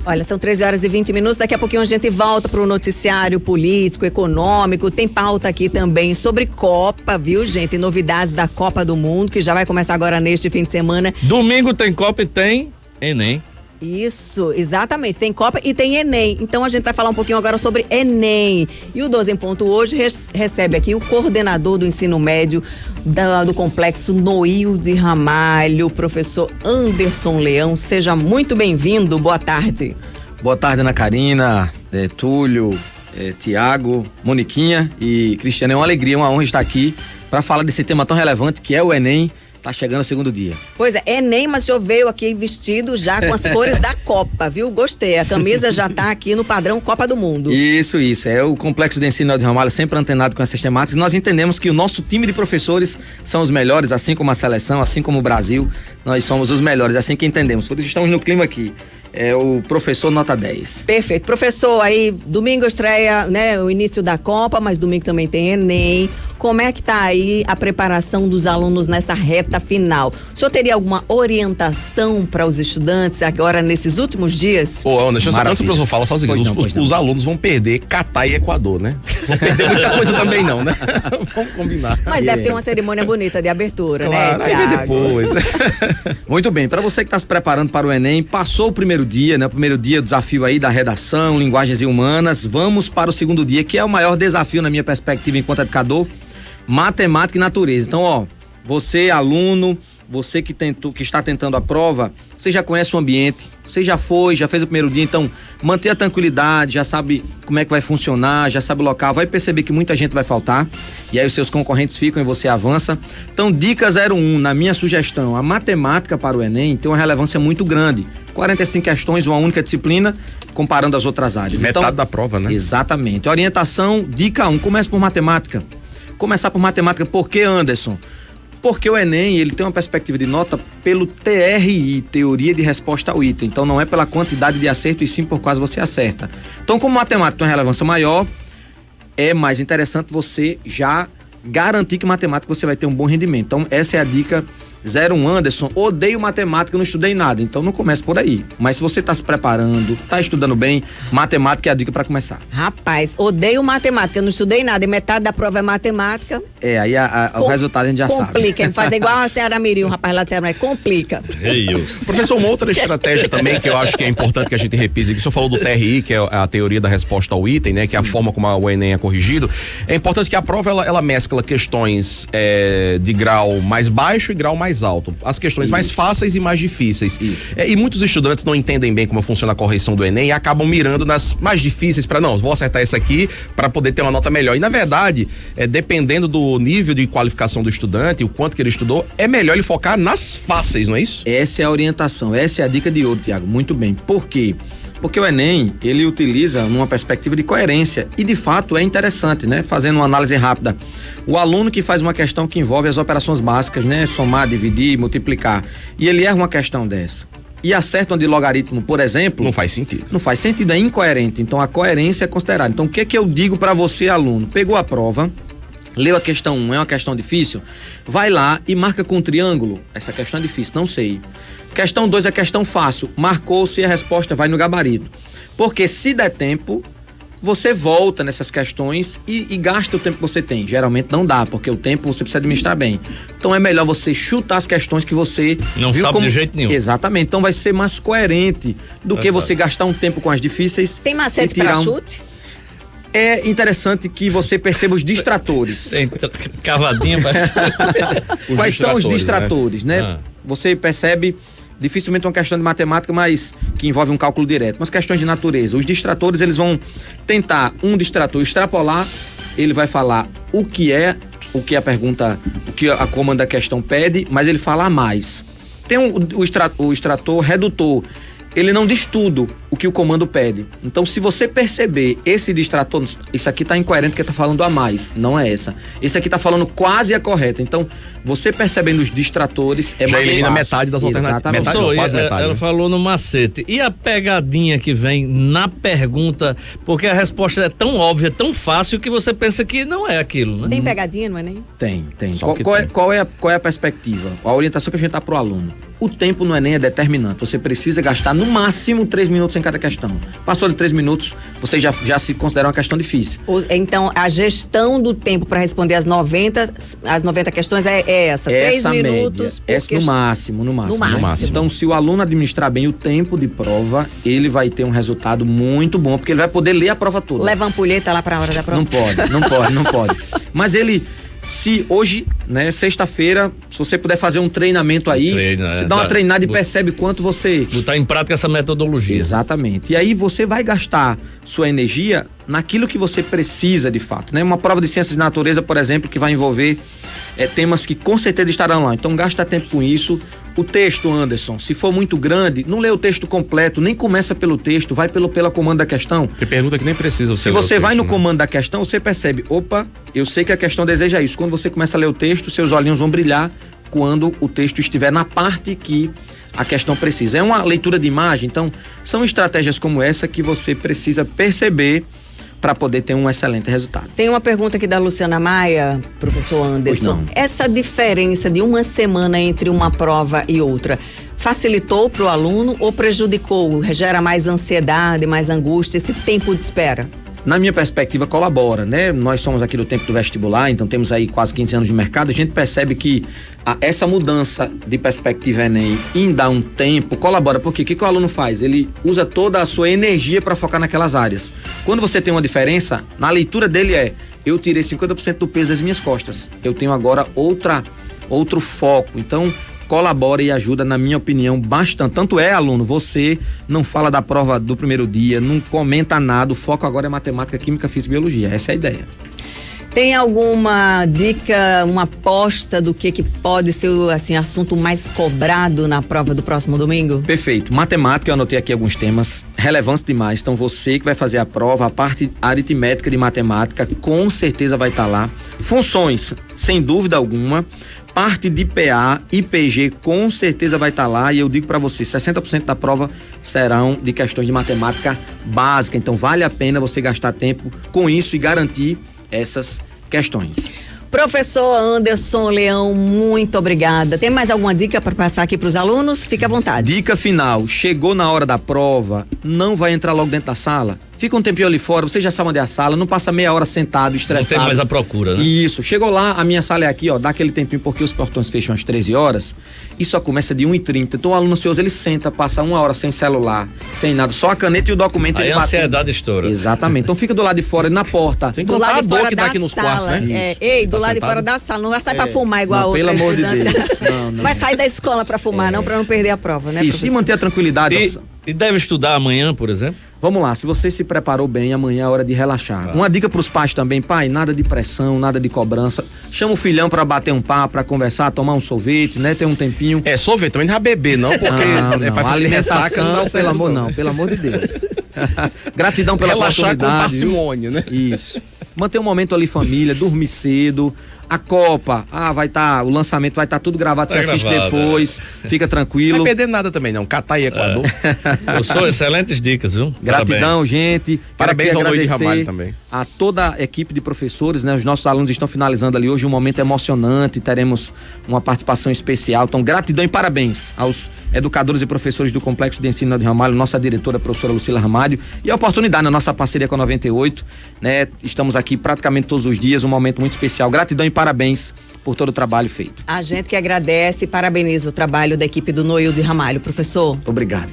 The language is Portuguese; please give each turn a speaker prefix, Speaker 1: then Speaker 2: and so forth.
Speaker 1: Olha, são 13h20. Daqui a pouquinho a gente volta para o noticiário político, econômico. Tem pauta aqui também sobre Copa, viu, gente? Novidades da Copa do Mundo, que já vai começar agora neste fim de semana.
Speaker 2: Domingo tem Copa e tem Enem.
Speaker 1: Isso, exatamente. Tem Copa e tem Enem. Então a gente vai falar um pouquinho agora sobre Enem. E o 12 em Ponto hoje recebe aqui o coordenador do ensino médio do Complexo Noil de Ramalho, o professor Anderson Leão. Seja muito bem-vindo. Boa tarde.
Speaker 3: Boa tarde, Ana Karina, Túlio, Tiago, Moniquinha e Cristiano. É uma alegria, uma honra estar aqui para falar desse tema tão relevante que é o Enem. Tá chegando o segundo dia.
Speaker 1: Pois é, Enem, mas eu veio aqui vestido já com as cores da Copa, viu? Gostei, a camisa já tá aqui no padrão Copa do Mundo.
Speaker 3: Isso, é o Complexo de Ensino de Ramalho sempre antenado com essas temáticas. Nós entendemos que o nosso time de professores são os melhores, assim como a seleção, assim como o Brasil, nós somos os melhores, assim que entendemos. Por isso estamos no clima aqui. É o professor nota 10.
Speaker 1: Perfeito. Professor, aí domingo estreia, né, o início da Copa, mas domingo também tem Enem. Como é que tá aí a preparação dos alunos nessa reta final? O senhor teria alguma orientação para os estudantes agora nesses últimos dias?
Speaker 4: Deixa eu só, antes do professor falar só o seguinte, os alulos vão perder Catar e Equador, né? Vão perder muita coisa também não, né? Vamos combinar.
Speaker 1: Mas deve ter uma cerimônia bonita de abertura,
Speaker 4: claro,
Speaker 1: né, Tiago?
Speaker 4: Depois.
Speaker 3: Muito bem, para você que está se preparando para o Enem, passou o primeiro dia, né? O primeiro dia, o desafio aí da redação, linguagens e humanas. Vamos para o segundo dia, que é o maior desafio na minha perspectiva enquanto educador, matemática e natureza. Então, você aluno, você que está tentando a prova, você já conhece o ambiente, você já fez o primeiro dia, então manter a tranquilidade, já sabe como é que vai funcionar, já sabe o local, vai perceber que muita gente vai faltar, e aí os seus concorrentes ficam e você avança. Então, dica 01, na minha sugestão, a matemática para o Enem tem uma relevância muito grande, 45 questões, uma única disciplina, comparando as outras áreas.
Speaker 4: Metade da prova, né?
Speaker 3: Exatamente. Orientação, dica 1, comece por matemática. Começar por matemática, por que, Anderson? Porque o Enem, ele tem uma perspectiva de nota pelo TRI, Teoria de Resposta ao Item. Então não é pela quantidade de acerto e sim por quase você acerta. Então, como matemática tem uma relevância maior, é mais interessante você já garantir que matemática você vai ter um bom rendimento. Então essa é a dica 01, Anderson, odeio matemática, não estudei nada, então não comece por aí. Mas se você está se preparando, está estudando bem, matemática é a dica para começar.
Speaker 1: Rapaz, odeio matemática, não estudei nada e metade da prova é matemática.
Speaker 3: Aí o resultado a gente já sabe.
Speaker 1: Complica, fazer igual a Ceará Mirim, um rapaz lá de Ceará, complica.
Speaker 4: Professor, uma outra estratégia também que eu acho que é importante que a gente repise, que o senhor falou do TRI, que é a teoria da resposta ao item, né, que é a forma como o Enem é corrigido. É importante que a prova ela mescla questões de grau mais baixo e grau mais alto. As questões mais fáceis e mais difíceis. E muitos estudantes não entendem bem como funciona a correção do Enem e acabam mirando nas mais difíceis vou acertar essa aqui para poder ter uma nota melhor. E na verdade, dependendo do nível de qualificação do estudante, o quanto que ele estudou, é melhor ele focar nas fáceis, não é isso?
Speaker 3: Essa é a orientação, essa é a dica de ouro, Tiago. Muito bem. Por quê? Porque o Enem, ele utiliza numa perspectiva de coerência e de fato é interessante, né? Fazendo uma análise rápida. O aluno que faz uma questão que envolve as operações básicas, né? Somar, dividir, multiplicar, e ele erra uma questão dessa e acerta uma de logaritmo, por exemplo,
Speaker 4: não faz sentido.
Speaker 3: Não faz sentido, é incoerente. Então a coerência é considerada. Então o que eu digo para você, aluno? Pegou a prova, leu a questão 1, é uma questão difícil? Vai lá e marca com um triângulo. Essa questão é difícil, não sei. Questão 2 é questão fácil. Marcou-se a resposta, vai no gabarito. Porque se der tempo, você volta nessas questões e gasta o tempo que você tem. Geralmente não dá, porque o tempo você precisa administrar bem. Então é melhor você chutar as questões que você
Speaker 2: não sabe de jeito nenhum.
Speaker 3: Exatamente. Então vai ser mais coerente do que você gastar um tempo com as difíceis.
Speaker 1: Tem macete para chute?
Speaker 3: É interessante que você perceba os distratores.
Speaker 2: Tem cavadinha.
Speaker 3: Quais são os distratores, né? Você percebe dificilmente uma questão de matemática, mas que envolve um cálculo direto. Mas questões de natureza. Os distratores, eles vão tentar um distrator extrapolar, ele vai falar o que a pergunta, o que a comanda da questão pede, mas ele fala a mais. Tem o extrator redutor. Ele não diz tudo o que o comando pede. Então, se você perceber esse distrator, isso aqui tá incoerente porque tá falando a mais, não é essa. Esse aqui tá falando quase a correta. Então, você percebendo os distratores é
Speaker 4: já
Speaker 3: mais
Speaker 4: elimina
Speaker 3: fácil.
Speaker 4: Metade das alternativas.
Speaker 2: Quase metade. Ela falou no macete. E a pegadinha que vem na pergunta, porque a resposta é tão óbvia, tão fácil que você pensa que não é aquilo, né?
Speaker 1: Tem pegadinha, não é nem?
Speaker 3: Tem. Qual é a perspectiva? A orientação que a gente dá pro aluno. O tempo no Enem é determinante. Você precisa gastar no máximo 3 minutos em cada questão. Passou de 3 minutos, você já se considera uma questão difícil.
Speaker 1: Então, a gestão do tempo para responder as 90 questões é essa. 3 minutos.
Speaker 3: Essa no máximo. Então, se o aluno administrar bem o tempo de prova, ele vai ter um resultado muito bom, porque ele vai poder ler a prova toda.
Speaker 1: Leva a ampulheta lá para a hora da prova?
Speaker 3: Não pode. Mas se hoje, né, sexta-feira, se você puder fazer um treinamento aí, você dá uma treinada e percebe quanto você...
Speaker 2: Botar em prática essa metodologia.
Speaker 3: Exatamente. E aí você vai gastar sua energia naquilo que você precisa de fato, né? Uma prova de ciências de natureza, por exemplo, que vai envolver temas que com certeza estarão lá. Então gasta tempo com isso. O texto, Anderson, se for muito grande, não lê o texto completo, nem começa pelo texto, vai pela comando da questão.
Speaker 4: Tem pergunta que nem precisa.
Speaker 3: Se você vai no comando da questão, você percebe, opa, eu sei que a questão deseja isso. Quando você começa a ler o texto, seus olhinhos vão brilhar quando o texto estiver na parte que a questão precisa. É uma leitura de imagem, então são estratégias como essa que você precisa perceber para poder ter um excelente resultado.
Speaker 1: Tem uma pergunta aqui da Luciana Maia, professor Anderson. Essa diferença de uma semana entre uma prova e outra facilitou para o aluno ou prejudicou? Gera mais ansiedade, mais angústia, esse tempo de espera?
Speaker 3: Na minha perspectiva, colabora, né? Nós somos aqui do tempo do vestibular, então temos aí quase 15 anos de mercado, a gente percebe que essa mudança de perspectiva Enem em dar um tempo colabora, porque o que o aluno faz? Ele usa toda a sua energia para focar naquelas áreas. Quando você tem uma diferença, na leitura dele eu tirei 50% do peso das minhas costas, eu tenho agora outro foco, então colabora e ajuda, na minha opinião, bastante. Tanto é, aluno, você não fala da prova do primeiro dia, não comenta nada, o foco agora é matemática, química, física e biologia. Essa é a ideia.
Speaker 1: Tem alguma dica, uma aposta do que pode ser assim, assunto mais cobrado na prova do próximo domingo?
Speaker 3: Perfeito. Matemática, eu anotei aqui alguns temas relevantes demais. Então, você que vai fazer a prova, a parte aritmética de matemática, com certeza vai estar lá. Funções, sem dúvida alguma. Parte de PA e PG com certeza vai estar lá, e eu digo para você, 60% da prova serão de questões de matemática básica, então vale a pena você gastar tempo com isso e garantir essas questões.
Speaker 1: Professor Anderson Leão, muito obrigada. Tem mais alguma dica para passar aqui para os alunos? Fique à vontade.
Speaker 3: Dica final, chegou na hora da prova, não vai entrar logo dentro da sala. Fica um tempinho ali fora, você já sabe onde é a sala, não passa meia hora sentado, estressado.
Speaker 2: Não tem mais a procura, né?
Speaker 3: Isso, chegou lá, a minha sala é aqui, ó, dá aquele tempinho porque os portões fecham às 13 horas e só começa de 1h30. Então o aluno ansioso, ele senta, passa 1 hora sem celular, sem nada, só a caneta e o documento.
Speaker 2: Aí a ansiedade estoura.
Speaker 3: Exatamente, então fica do lado de fora, na porta.
Speaker 4: Sem
Speaker 1: do lado de fora
Speaker 4: que
Speaker 1: da
Speaker 4: tá aqui nos
Speaker 1: sala,
Speaker 4: quartos, né?
Speaker 1: Do lado de fora da sala, não vai sair pra fumar igual a outra
Speaker 3: pelo amor de
Speaker 1: estudante.
Speaker 3: Deus. Não.
Speaker 1: Vai sair da escola pra fumar, não, pra não perder a prova, né,
Speaker 3: Isso,
Speaker 1: professor?
Speaker 3: e manter a tranquilidade.
Speaker 2: E deve estudar amanhã, por exemplo?
Speaker 3: Vamos lá, se você se preparou bem, amanhã é hora de relaxar. Nossa. Uma dica pros pais também, pai, nada de pressão, nada de cobrança. Chama o filhão pra bater um papo, pra conversar, tomar um sorvete, né? Ter um tempinho.
Speaker 4: Sorvete também não vai beber, não, porque
Speaker 3: não, alimentação, não dá pelo amor não, pelo amor de Deus. Gratidão pela oportunidade.
Speaker 4: Relaxar com parcimônia, né?
Speaker 3: Isso. Manter um momento ali família, dormir cedo. A Copa, o lançamento vai estar tudo gravado, você assiste depois, fica tranquilo.
Speaker 4: Não vai perder nada também não, Catar e Equador.
Speaker 2: Professor, excelentes dicas, viu?
Speaker 3: Gratidão, gente.
Speaker 4: Parabéns ao Noide Ramalho também.
Speaker 3: A toda a equipe de professores, né? Os nossos alunos estão finalizando ali hoje um momento emocionante, teremos uma participação especial. Então, gratidão e parabéns aos educadores e professores do Complexo de Ensino Noide Ramalho, nossa diretora, a professora Lucila Ramalho, e a oportunidade na nossa parceria com a 98, né? Estamos aqui praticamente todos os dias, um momento muito especial. Gratidão e parabéns por todo o trabalho feito.
Speaker 1: A gente que agradece e parabeniza o trabalho da equipe do Noilde Ramalho, professor.
Speaker 3: Obrigado.